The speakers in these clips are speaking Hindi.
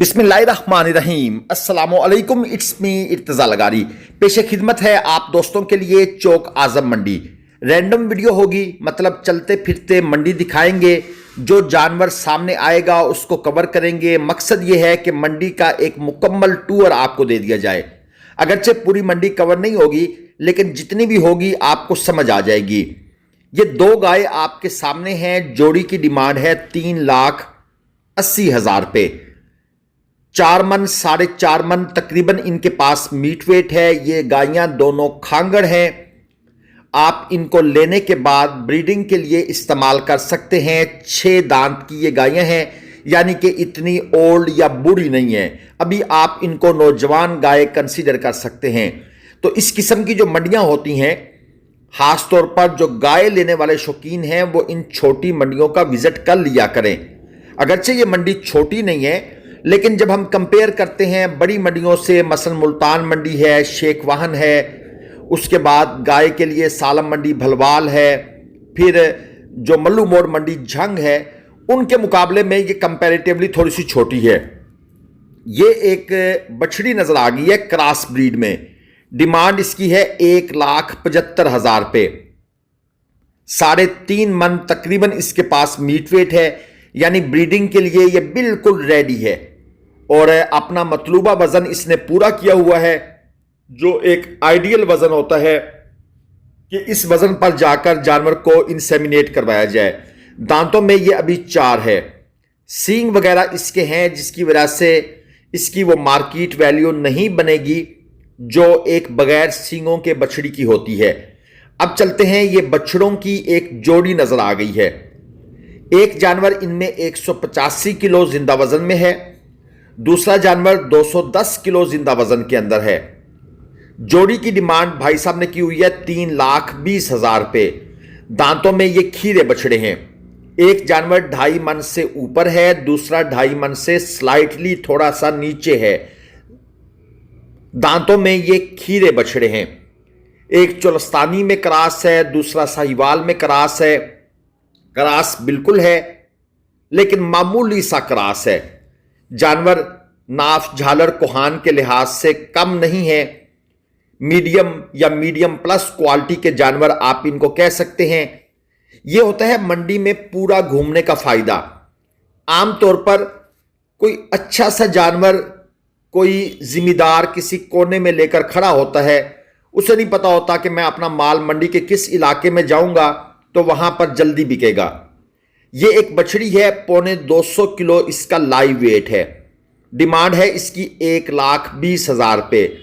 बिस्मिल्लाहिर्रहमानिर्रहीम अस्सलामुअलैकुम। It's me Irtaza Lagari. पेशे खिदमत है आप दोस्तों के लिए चौक आजम मंडी। रैंडम वीडियो होगी, मतलब चलते फिरते मंडी दिखाएंगे। जो जानवर सामने आएगा उसको कवर करेंगे। मकसद ये है कि मंडी का एक मुकम्मल टूर आपको दे दिया जाए। अगरचे पूरी मंडी कवर नहीं होगी, लेकिन जितनी भी होगी आपको समझ आ जाएगी। ये दो गाय आपके सामने हैं। जोड़ी की डिमांड है 3,80,000 रुपये। 4 मन 4.5 मन तकरीबन इनके पास मीट वेट है। ये गायें दोनों खांगड़ हैं। आप इनको लेने के बाद ब्रीडिंग के लिए इस्तेमाल कर सकते हैं। 6 दांत की ये गायें हैं, यानी कि इतनी ओल्ड या बूढ़ी नहीं है। अभी आप इनको नौजवान गाय कंसीडर कर सकते हैं। तो इस किस्म की जो मंडियां होती हैं, खास तौर पर जो गाय लेने वाले शौकीन हैं, वो इन छोटी मंडियों का विजिट कर लिया करें। अगरचे ये मंडी छोटी नहीं है, लेकिन जब हम कंपेयर करते हैं बड़ी मंडियों से, मसलन मुल्तान मंडी है, शेख वाहन है, उसके बाद गाय के लिए सालम मंडी भलवाल है, फिर जो मल्लू मोड़ मंडी झंग है, उनके मुकाबले में ये कंपैरेटिवली थोड़ी सी छोटी है। ये एक बछड़ी नजर आ गई है क्रॉस ब्रीड में। डिमांड इसकी है 1,75,000 रुपये। 3.5 मन तकरीबन इसके पास मीट वेट है, यानी ब्रीडिंग के लिए ये बिल्कुल रेडी है। और अपना मतलूबा वजन इसने पूरा किया हुआ है, जो एक आइडियल वजन होता है कि इस वजन पर जाकर जानवर को इंसेमिनेट करवाया जाए। दांतों में ये अभी 4 है। सींग वगैरह इसके हैं, जिसकी वजह से इसकी वो मार्केट वैल्यू नहीं बनेगी जो एक बगैर सींगों के बछड़ी की होती है। अब चलते हैं, ये बछड़ों की एक जोड़ी नजर आ गई है। एक जानवर इनमें 185 किलो जिंदा वजन में है, दूसरा जानवर 210 किलो जिंदा वजन के अंदर है। जोड़ी की डिमांड भाई साहब ने की हुई है 3,20,000 रुपये। दांतों में ये खीरे बछड़े हैं। एक जानवर 2.5 मन से ऊपर है, दूसरा 2.5 मन से स्लाइटली थोड़ा सा नीचे है। दांतों में ये खीरे बछड़े हैं। एक चोलस्तानी में क्रॉस है, दूसरा साहिवाल में क्रॉस है। क्रॉस बिल्कुल है, लेकिन मामूली सा क्रॉस है। जानवर नाफ झालर कोहान के लिहाज से कम नहीं है। मीडियम या मीडियम प्लस क्वालिटी के जानवर आप इनको कह सकते हैं। यह होता है मंडी में पूरा घूमने का फायदा। आमतौर पर कोई अच्छा सा जानवर कोई जिम्मेदार किसी कोने में लेकर खड़ा होता है, उसे नहीं पता होता कि मैं अपना माल मंडी के किस इलाके में जाऊंगा तो वहां पर जल्दी बिकेगा। ये एक बछड़ी है, 2.25 किलो इसका लाइव वेट है। डिमांड है इसकी 1,20,000 रुपये।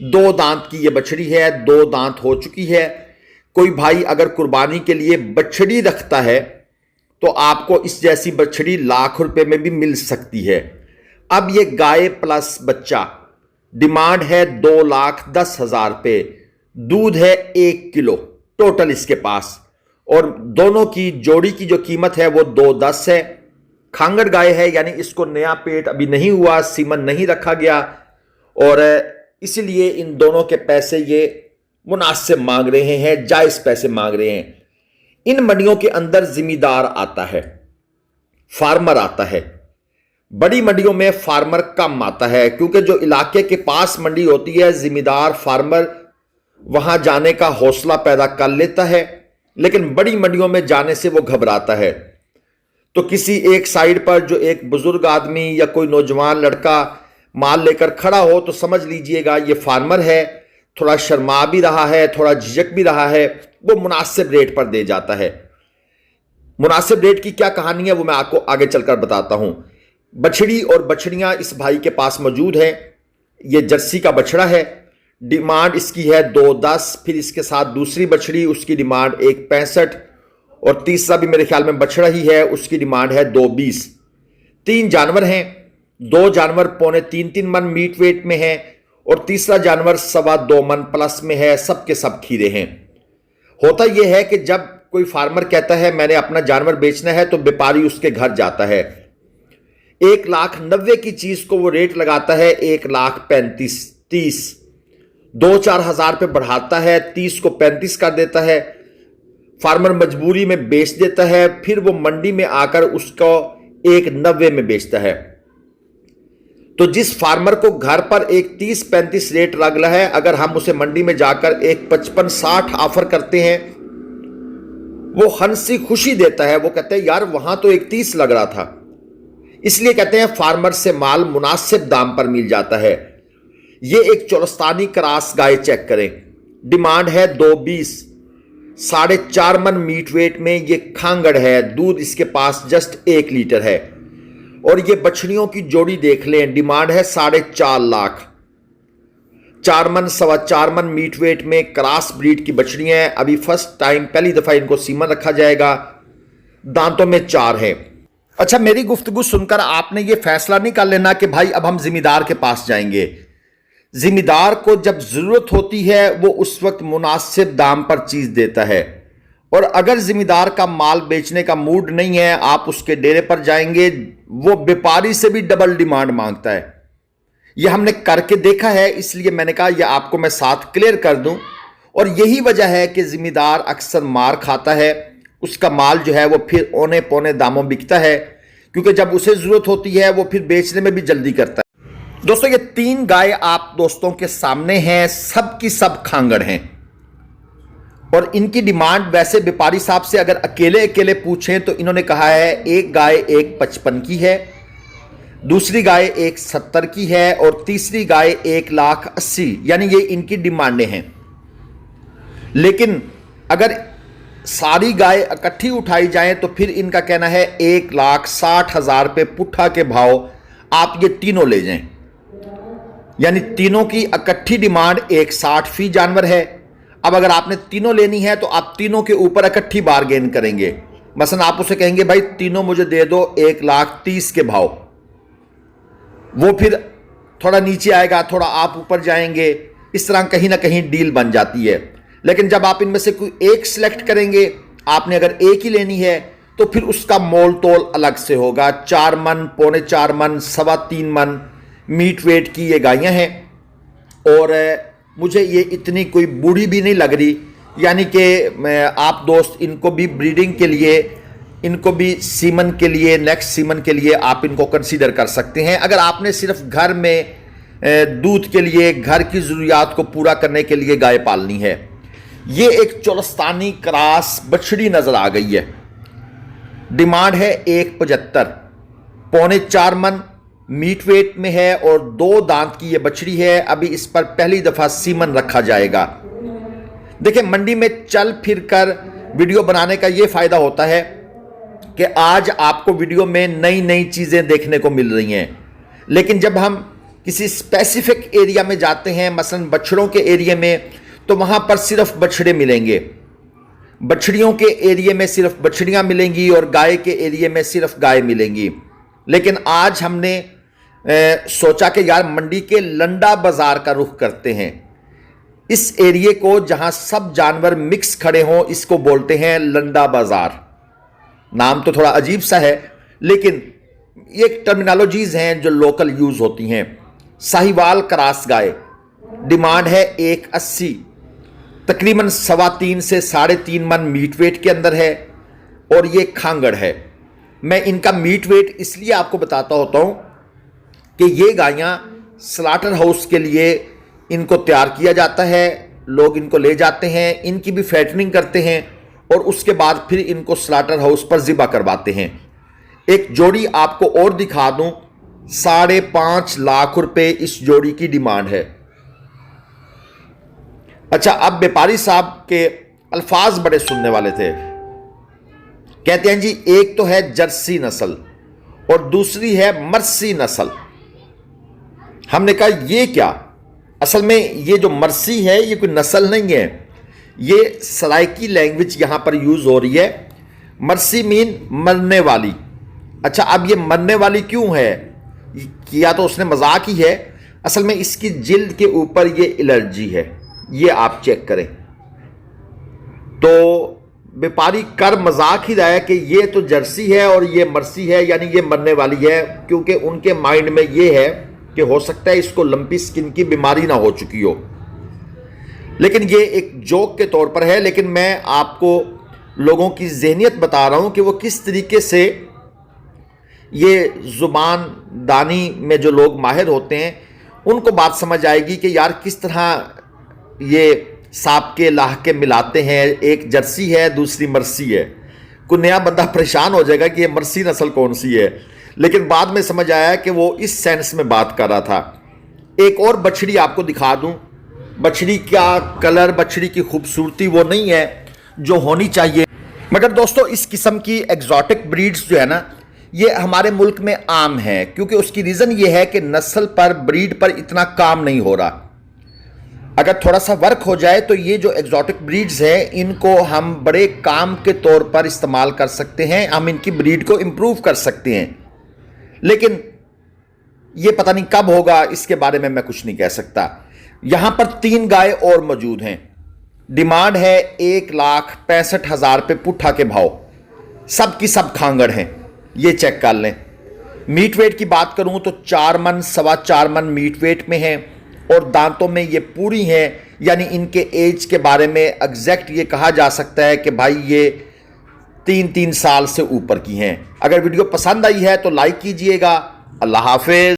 2 दांत की ये बछड़ी है, 2 दांत हो चुकी है। कोई भाई अगर कुर्बानी के लिए बछड़ी रखता है तो आपको इस जैसी बछड़ी लाख रुपए में भी मिल सकती है। अब ये गाय प्लस बच्चा, डिमांड है 2,10,000 रुपये। दूध है 1 किलो टोटल इसके पास, और दोनों की जोड़ी की जो कीमत है वो 2,10 है। खांगड़ गाय है, यानी इसको नया पेट अभी नहीं हुआ, सीमन नहीं रखा गया, और इसलिए इन दोनों के पैसे ये मुनासिब मांग रहे हैं, जायज पैसे मांग रहे हैं। इन मंडियों के अंदर जिम्मेदार आता है, फार्मर आता है। बड़ी मंडियों में फार्मर कम आता है, क्योंकि जो इलाके के पास मंडी होती है, जिम्मेदार फार्मर वहां जाने का हौसला पैदा कर लेता है, लेकिन बड़ी मंडियों में जाने से वो घबराता है। तो किसी एक साइड पर जो एक बुजुर्ग आदमी या कोई नौजवान लड़का माल लेकर खड़ा हो, तो समझ लीजिएगा ये फार्मर है, थोड़ा शर्मा भी रहा है, थोड़ा झिझक भी रहा है, वो मुनासिब रेट पर दे जाता है। मुनासिब रेट की क्या कहानी है वो मैं आपको आगे चलकर बताता हूं। बछड़ी और बछड़ियां इस भाई के पास मौजूद हैं। ये जर्सी का बछड़ा है, डिमांड इसकी है 2,10। फिर इसके साथ दूसरी बछड़ी, उसकी डिमांड 1,65, और तीसरा भी मेरे ख्याल में बछड़ा ही है, उसकी डिमांड है 2,20। 3 जानवर हैं। 2 जानवर 3.25 मन मीट वेट में है, और तीसरा जानवर 2.25 मन प्लस में है। सब के सब खीरे हैं। होता यह है कि जब कोई फार्मर कहता है मैंने अपना जानवर बेचना है, तो व्यापारी उसके घर जाता है। 1,90,000 की चीज को वो रेट लगाता है 1,35,30। 2-4 हज़ार रुपये बढ़ाता है, 30 को 35 कर देता है। फार्मर मजबूरी में बेच देता है, फिर वो मंडी में आकर उसको 1,90 में बेचता है। तो जिस फार्मर को घर पर एक 30-35 रेट लग रहा है, अगर हम उसे मंडी में जाकर एक 55-60 ऑफर करते हैं, वो हंसी खुशी देता है। वो कहते हैं यार वहां तो एक 30 लग रहा था। इसलिए कहते हैं फार्मर से माल मुनासिब दाम पर मिल जाता है। ये एक चोलस्तानी क्रॉस गाय चेक करें, डिमांड है 220, 4.5 मन मीट वेट में ये खांगड़ है। दूध इसके पास जस्ट 1 लीटर है। और ये बछड़ियों की जोड़ी देख लें, डिमांड है 4.5 लाख। 4 मन 4.25 मन मीट वेट में क्रॉस ब्रीड की बछड़ियां हैं। अभी फर्स्ट टाइम पहली दफा इनको सीमन रखा जाएगा। दांतों में 4 है। अच्छा, मेरी गुफ्तगू सुनकर आपने ये फैसला नहीं कर लेना कि भाई अब हम जिम्मेदार के पास जाएंगे। जिम्मेदार को जब जरूरत होती है वो उस वक्त मुनासिब दाम पर चीज देता है। और अगर जिम्मेदार का माल बेचने का मूड नहीं है, आप उसके डेरे पर जाएंगे, वो व्यापारी से भी डबल डिमांड मांगता है। यह हमने करके देखा है, इसलिए मैंने कहा यह आपको मैं साथ क्लियर कर दूं। और यही वजह है कि जिम्मेदार अक्सर मार खाता है। उसका माल जो है वो फिर औने पौने दामों बिकता है, क्योंकि जब उसे जरूरत होती है वो फिर बेचने में भी जल्दी करता है। दोस्तों, ये 3 गाय आप दोस्तों के सामने हैं, सब की सब खांगड़ हैं। और इनकी डिमांड वैसे व्यापारी साहब से अगर अकेले अकेले पूछें तो इन्होंने कहा है एक गाय 1.55 की है, दूसरी गाय 1.70 की है और तीसरी गाय 1,80,000, यानी ये इनकी डिमांडें हैं। लेकिन अगर सारी गाय इकट्ठी उठाई जाएं तो फिर इनका कहना है 1,60,000 रुपये पुट्ठा के भाव आप ये तीनों ले जाएं। यानी तीनों की इकट्ठी डिमांड 1,60 फी जानवर है। अब अगर आपने तीनों लेनी है तो आप तीनों के ऊपर इकट्ठी बारगेन करेंगे। मसलन आप उसे कहेंगे भाई तीनों मुझे दे दो 1,30,000 के भाव, वो फिर थोड़ा नीचे आएगा, थोड़ा आप ऊपर जाएंगे। इस तरह कहीं ना कहीं डील बन जाती है। लेकिन जब आप इनमें से कोई एक सिलेक्ट करेंगे, आपने अगर एक ही लेनी है तो फिर उसका मोल तोल अलग से होगा। 4 मन, 4.25 मन, 3.25 मन मीट वेट की ये गायें हैं। और मुझे ये इतनी कोई बूढ़ी भी नहीं लग रही, यानी कि आप दोस्त इनको भी ब्रीडिंग के लिए, इनको भी सीमन के लिए, नेक्स्ट सीमन के लिए आप इनको कंसीडर कर सकते हैं। अगर आपने सिर्फ घर में दूध के लिए, घर की ज़रूरियात को पूरा करने के लिए गाय पालनी है। ये एक चोलस्तानी क्रॉस बछड़ी नजर आ गई है, डिमांड है 1.75, 4.25 मन मीट वेट में है और 2 दांत की ये बछड़ी है। अभी इस पर पहली दफा सीमन रखा जाएगा। देखिए, मंडी में चल फिर कर वीडियो बनाने का ये फायदा होता है कि आज आपको वीडियो में नई नई चीजें देखने को मिल रही हैं। लेकिन जब हम किसी स्पेसिफिक एरिया में जाते हैं, मसलन बछड़ों के एरिया में, तो वहां पर सिर्फ बछड़े मिलेंगे। बछड़ियों के एरिया में सिर्फ बछड़ियां मिलेंगी और गाय के एरिया में सिर्फ गाय मिलेंगी। लेकिन आज हमने सोचा कि यार मंडी के लंडा बाजार का रुख करते हैं। इस एरिया को जहां सब जानवर मिक्स खड़े हों, इसको बोलते हैं लंडा बाजार। नाम तो थोड़ा अजीब सा है, लेकिन ये टर्मिनोलॉजीज हैं जो लोकल यूज होती हैं। साहिवाल क्रॉस गाय, डिमांड है 1.80, तकरीबन 3.25 से 3.5 मन मीट वेट के अंदर है और ये खांगड़ है। मैं इनका मीट वेट इसलिए आपको बताता होता हूं कि ये गायें स्लाटर हाउस के लिए इनको तैयार किया जाता है, लोग इनको ले जाते हैं, इनकी भी फैटनिंग करते हैं और उसके बाद फिर इनको स्लाटर हाउस पर ज़िबा करवाते हैं। एक जोड़ी आपको और दिखा दूं, 5.5 लाख रुपए इस जोड़ी की डिमांड है। अच्छा, अब व्यापारी साहब के अल्फाज बड़े सुनने वाले थे। कहते हैं जी, एक तो है जर्सी नस्ल और दूसरी है मर्सी नस्ल। हमने कहा ये क्या? असल में ये जो मर्सी है ये कोई नस्ल नहीं है, ये सराइकी लैंग्वेज यहां पर यूज हो रही है। मर्सी मीन मरने वाली। अच्छा, अब ये मरने वाली क्यों है? किया तो उसने मजाक ही है, असल में इसकी जिल्द के ऊपर ये एलर्जी है, ये आप चेक करें। तो व्यापारी कर मजाक ही रहा है कि ये तो जर्सी है और ये मर्सी है, यानी ये मरने वाली है, क्योंकि उनके माइंड में ये है कि हो सकता है इसको लंपी स्किन की बीमारी ना हो चुकी हो। लेकिन ये एक जोक के तौर पर है, लेकिन मैं आपको लोगों की ज़हनियत बता रहा हूं कि वो किस तरीके से ये ज़ुबान दानी में जो लोग माहिर होते हैं उनको बात समझ आएगी कि यार किस तरह ये सांप के लाहके मिलाते हैं, एक जर्सी है दूसरी मर्सी है। कोई नया बंदा परेशान हो जाएगा कि ये मर्सी नस्ल कौन सी है, लेकिन बाद में समझ आया कि वो इस सेंस में बात कर रहा था। एक और बछड़ी आपको दिखा दूं। बछड़ी का कलर, बछड़ी की खूबसूरती वो नहीं है जो होनी चाहिए, मगर दोस्तों इस किस्म की एग्जॉटिक ब्रीड्स जो है ना, ये हमारे मुल्क में आम है, क्योंकि उसकी रीज़न ये है कि नस्ल पर, ब्रीड पर इतना काम नहीं हो रहा। अगर थोड़ा सा वर्क हो जाए तो ये जो एग्जॉटिक ब्रीड्स हैं इनको हम बड़े काम के तौर पर इस्तेमाल कर सकते हैं, हम इनकी ब्रीड को इम्प्रूव कर सकते हैं। लेकिन ये पता नहीं कब होगा, इसके बारे में मैं कुछ नहीं कह सकता। यहां पर 3 गाय और मौजूद हैं। डिमांड है 1,65,000 रुपये पुट्ठा के भाव। सब की सब खांगड़ हैं, ये चेक कर लें। मीट वेट की बात करूं तो 4 मन, 4.25 मन मीट वेट में है और दांतों में ये पूरी हैं, यानी इनके एज के बारे में एग्जैक्ट ये कहा जा सकता है कि भाई ये 3 साल से ऊपर की हैं। अगर वीडियो पसंद आई है तो लाइक कीजिएगा। अल्लाह हाफिज।